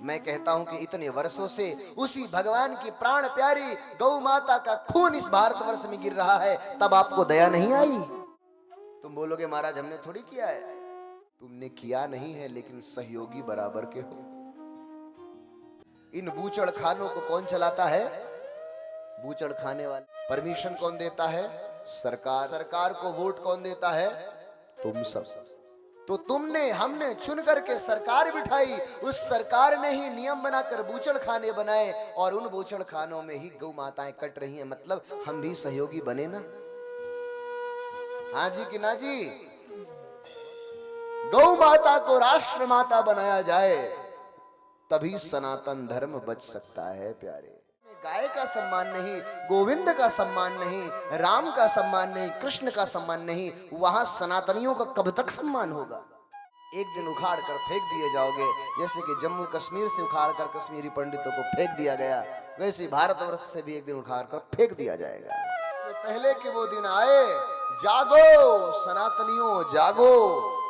मैं कहता हूं कि इतने वर्षों से उसी भगवान की प्राण प्यारी गौ माता का खून इस भारतवर्ष में गिर रहा है, तब आपको दया नहीं आई? तुम बोलोगे महाराज हमने थोड़ी किया है। तुमने किया नहीं है, लेकिन सहयोगी बराबर के हो। इन बूचड़ खानों को कौन चलाता है? बूचड़ खाने वाले। परमिशन कौन देता है? सरकार। सरकार को वोट कौन देता है? तुम सब। तो तुमने हमने चुन करके सरकार बिठाई, उस सरकार ने ही नियम बनाकर बूचड़ खाने बनाए, और उन बूचड़ खानों में ही गौ माताएं कट रही हैं। मतलब हम भी सहयोगी बने ना? हाँ जी कि ना जी? गौ माता को राष्ट्र माता बनाया जाए, तभी सनातन धर्म बच सकता है प्यारे। गाय का सम्मान नहीं, गोविंद का सम्मान नहीं, राम का सम्मान नहीं, कृष्ण का सम्मान नहीं, वहां सनातनियों का कब तक सम्मान होगा? एक दिन उखाड़ कर फेंक दिए जाओगे, जैसे कि जम्मू कश्मीर से उखाड़ कर कश्मीरी पंडितों को फेंक दिया गया, वैसे भारतवर्ष से भी एक दिन उखाड़ कर फेंक दिया जाएगा। इससे पहले कि वो दिन आए, जागो सनातनियों जागो।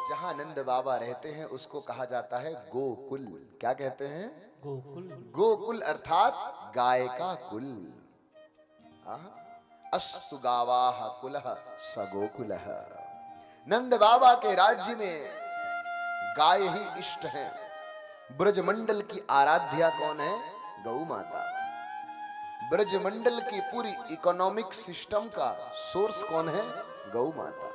जहां नंद बाबा रहते हैं उसको कहा जाता है गोकुल। क्या कहते हैं? गोकुल। गोकुल अर्थात गाय का कुल। अस्तु गावाह कुलः स गोकुलः। नंद बाबा के राज्य में गाय ही इष्ट है। ब्रजमंडल की आराध्या कौन है? गौ माता। ब्रजमंडल की पूरी इकोनॉमिक सिस्टम का सोर्स कौन है? गौ माता।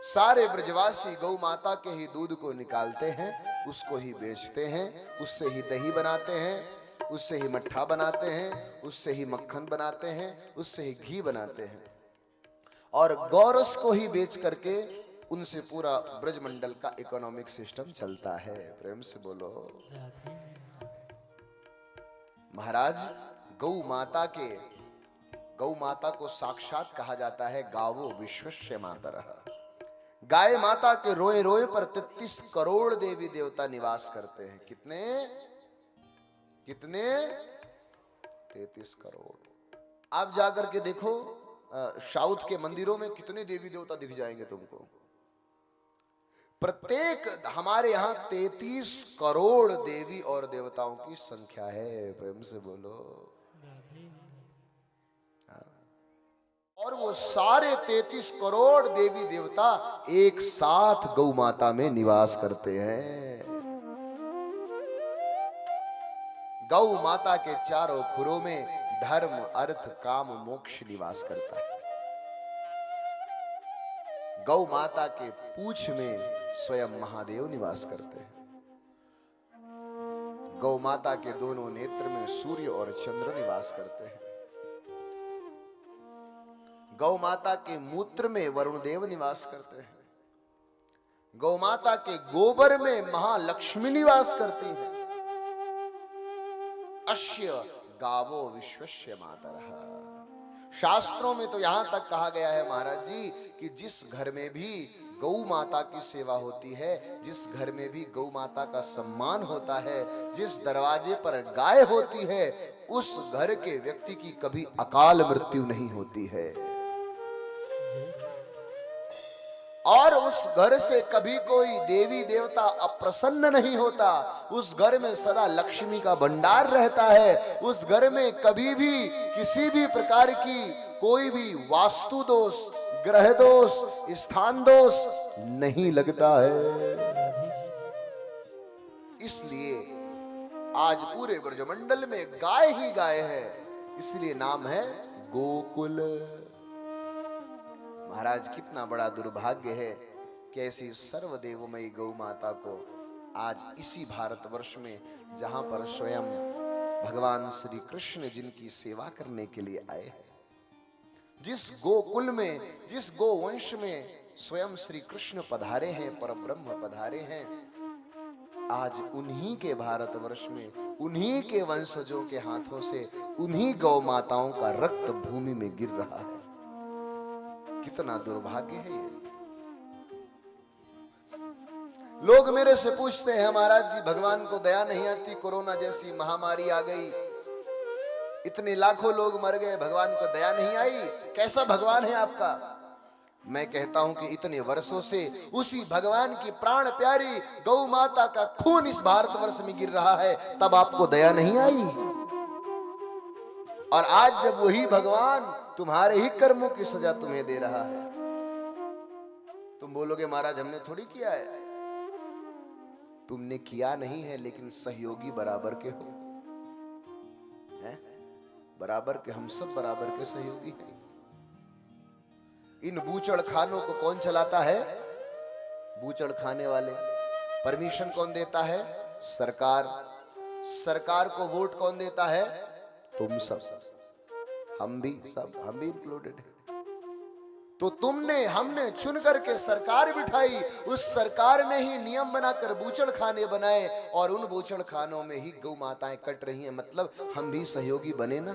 सारे ब्रजवासी गौ माता के ही दूध को निकालते हैं, उसको ही बेचते हैं, उससे ही दही बनाते हैं, उससे ही मट्ठा बनाते हैं, उससे ही मक्खन बनाते हैं, उससे ही घी बनाते हैं, और गौरस को ही बेच करके उनसे पूरा ब्रजमंडल का इकोनॉमिक सिस्टम चलता है। प्रेम से बोलो महाराज। गौ माता को साक्षात कहा जाता है गावो विश्वस्य मातरः। गाय माता के रोए रोए पर 33 करोड़ देवी देवता निवास करते हैं। कितने कितने? 33 करोड़। आप जाकर के देखो साउथ के मंदिरों में कितने देवी देवता दिख जाएंगे तुमको। प्रत्येक हमारे यहाँ 33 करोड़ देवी और देवताओं की संख्या है। प्रेम से बोलो। और वो सारे 33 करोड़ देवी देवता एक साथ गौ माता में निवास करते हैं। गौ माता के चारों खुरों में धर्म अर्थ काम मोक्ष निवास करता है। गौ माता के पूंछ में स्वयं महादेव निवास करते हैं। गौ माता के दोनों नेत्र में सूर्य और चंद्र निवास करते हैं। गौ माता के मूत्र में वरुण देव निवास करते हैं। गौ माता के गोबर में महालक्ष्मी निवास करती है। अश्य गावो विश्वस्य मातरः। शास्त्रों में तो यहां तक कहा गया है महाराज जी कि जिस घर में भी गौ माता की सेवा होती है, जिस घर में भी गौ माता का सम्मान होता है, जिस दरवाजे पर गाय होती है, उस घर के व्यक्ति की कभी अकाल मृत्यु नहीं होती है, और उस घर से कभी कोई देवी देवता अप्रसन्न नहीं होता। उस घर में सदा लक्ष्मी का भंडार रहता है। उस घर में कभी भी किसी भी प्रकार की कोई भी वास्तु दोष, ग्रह दोष, स्थान दोष नहीं लगता है। इसलिए आज पूरे ब्रजमंडल में गाय ही गाय है, इसलिए नाम है गोकुल। महाराज कितना बड़ा दुर्भाग्य है कि ऐसी सर्वदेवमयी गौ माता को आज इसी भारतवर्ष में, जहां पर स्वयं भगवान श्री कृष्ण जिनकी सेवा करने के लिए आए हैं, जिस गोकुल में, जिस गोवंश में स्वयं श्री कृष्ण पधारे हैं, परब्रह्म पधारे हैं, आज उन्हीं के भारतवर्ष में उन्हीं के वंशजों के हाथों से उन्हीं गौ माताओं का रक्त भूमि में गिर रहा है। कितना दुर्भाग्य है ये। लोग मेरे से पूछते हैं महाराज जी भगवान को दया नहीं आती, कोरोना जैसी महामारी आ गई, इतने लाखों लोग मर गए, भगवान को दया नहीं आई, कैसा भगवान है आपका? मैं कहता हूं कि इतने वर्षों से उसी भगवान की प्राण प्यारी गौ माता का खून इस भारतवर्ष में गिर रहा है, तब आपको दया नहीं आई? और आज जब वही भगवान तुम्हारे ही कर्मों की सजा तुम्हें दे रहा है, तुम बोलोगे महाराज हमने थोड़ी किया है। तुमने किया नहीं है, लेकिन सहयोगी बराबर के हो, हैं? बराबर के, हम सब बराबर के सहयोगी हैं। इन बूचड़ खानों को कौन चलाता है? बूचड़ खाने वाले। परमिशन कौन देता है? सरकार। सरकार को वोट कौन देता है? तुम सब, हम भी, सब हम भी इंक्लूडेड है। तो तुमने, हमने चुन करके सरकार बिठाई, उस सरकार ने ही नियम बनाकर बूचड़ खाने बनाए, और उन बूचड़ खानों में ही गौ माताएं कट रही हैं। मतलब हम भी सहयोगी बने ना?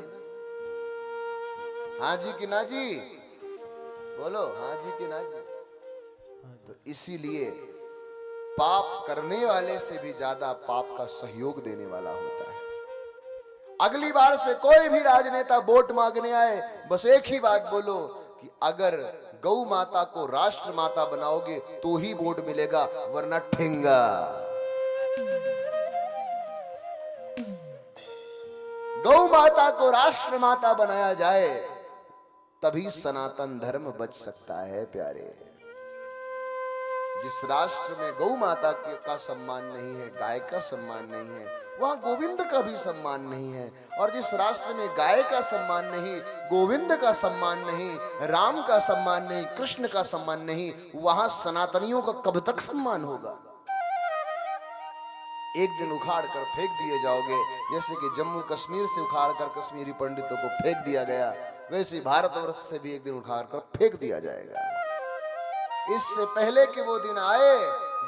हाँ जी कि ना जी? बोलो हाँ जी कि ना जी? तो इसीलिए पाप करने वाले से भी ज्यादा पाप का सहयोग देने वाला होता है। अगली बार से कोई भी राजनेता वोट मांगने आए, बस एक ही बात बोलो कि अगर गौ माता को राष्ट्र माता बनाओगे तो ही वोट मिलेगा, वरना ठेंगा। गौ माता को राष्ट्र माता बनाया जाए, तभी सनातन धर्म बच सकता है प्यारे। जिस राष्ट्र में गौ माता का सम्मान नहीं है, गाय का सम्मान नहीं है, वहां गोविंद का भी सम्मान नहीं है। और जिस राष्ट्र में गाय का सम्मान नहीं, गोविंद का सम्मान नहीं, राम का सम्मान नहीं, कृष्ण का सम्मान नहीं, वहां सनातनियों का कब तक सम्मान होगा? एक दिन उखाड़ कर फेंक दिए जाओगे, जैसे कि जम्मू कश्मीर से उखाड़ कर कश्मीरी पंडितों को फेंक दिया गया, वैसे भारतवर्ष से भी एक दिन उखाड़ कर फेंक दिया जाएगा। इससे पहले कि वो दिन आए,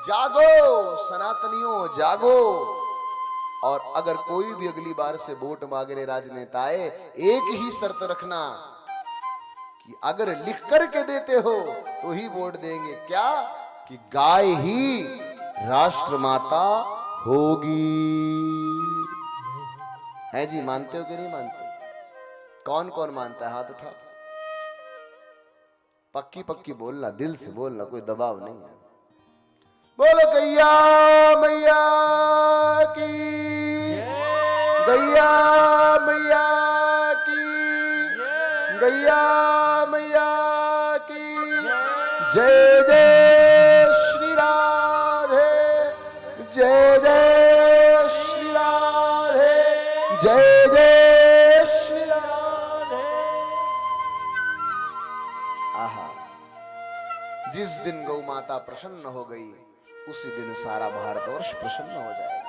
जागो सनातनियों, जागो। और अगर कोई भी अगली बार से वोट मांगने राजनेता आए, एक ही शर्त रखना कि अगर लिख करके देते हो तो ही वोट देंगे। क्या? कि गाय ही राष्ट्र माता होगी। है जी? मानते हो कि नहीं मानते? कौन कौन मानता है? हाथ उठाओ। पक्की पक्की बोलना, दिल से बोलना, कोई दबाव नहीं है। बोलो गैया मैया की, गैया मैया की, गैया मैया की जय जय श्री राधे, जय जय श्री राधे, जय जय श्री राधे। आहा, जिस दिन गौ माता प्रसन्न हो गई, उसी दिन सारा भारतवर्ष प्रसन्न हो जाएगा।